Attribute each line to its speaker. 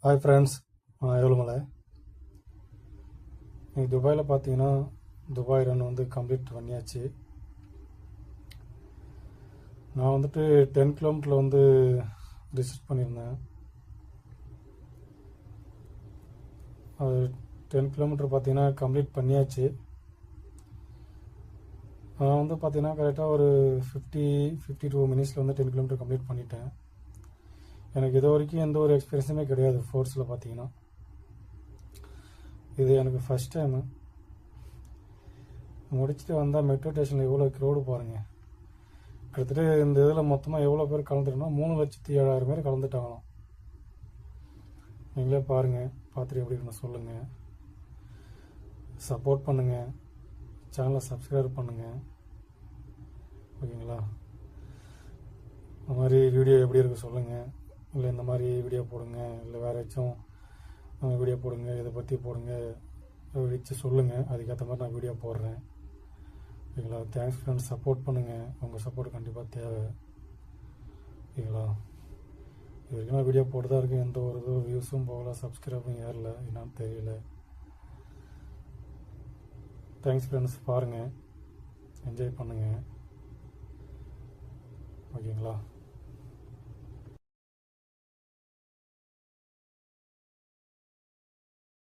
Speaker 1: Hi friends, எவ்வளோமலை. நீங்கள் துபாயில் பார்த்தீங்கன்னா துபாய் ரன் வந்து கம்ப்ளீட் பண்ணியாச்சு. நான் வந்துட்டு 10 கிலோமீட்டரில் வந்து ரிசர்ச் பண்ணியிருந்தேன். அது 10 கிலோமீட்டர் பார்த்தீங்கன்னா கம்ப்ளீட் பண்ணியாச்சு. நான் வந்து பார்த்தீங்கன்னா கரெக்டாக ஒரு 52 மினிட்ஸில் வந்து 10 கிலோமீட்டர் கம்ப்ளீட் பண்ணிட்டேன். எனக்கு இது வரைக்கும் எந்த ஒரு எக்ஸ்பீரியன்ஸுமே கிடையாது ஃபோர்ஸில் பார்த்தீங்கன்னா. இது எனக்கு ஃபஸ்ட் டைமு. முடிச்சுட்டு வந்தால் மெட்ரோ ஸ்டேஷனில் எவ்வளோ க்ரௌடு பாருங்கள். கிட்டத்தட்ட இந்த இதில் மொத்தமாக எவ்வளோ பேர் கலந்துட்டோம்னா 3,07,000 பேர் கலந்துட்டாங்களாம். நீங்களே பாருங்கள், பார்த்துட்டு எப்படி இருக்குன்னு சொல்லுங்கள். சப்போர்ட் பண்ணுங்கள், சேனலை சப்ஸ்கிரைப் பண்ணுங்கள். ஓகேங்களா? இந்த மாதிரி வீடியோ எப்படி இருக்குது சொல்லுங்கள். இல்லை இந்த மாதிரி வீடியோ போடுங்க, இல்லை வேறு ஏதாச்சும் வீடியோ போடுங்க, இதை பற்றி போடுங்க வச்சு சொல்லுங்கள். அதுக்கேற்ற மாதிரி நான் வீடியோ போடுறேன். ஓகேங்களா? தேங்க்ஸ் ஃப்ரெண்ட்ஸ், சப்போர்ட் பண்ணுங்கள். உங்கள் சப்போர்ட் கண்டிப்பாக தேவை. ஓகேங்களா? இது வரைக்கும் நான் வீடியோ போட்டு தான் இருக்கேன். எந்த ஒரு இதுவும் வியூஸும் போகல, சப்ஸ்கிரைபும் ஏறல, என்னன்னு தெரியல. தேங்க்ஸ் ஃப்ரெண்ட்ஸ், பாருங்கள், என்ஜாய் பண்ணுங்கள். ஓகேங்களா?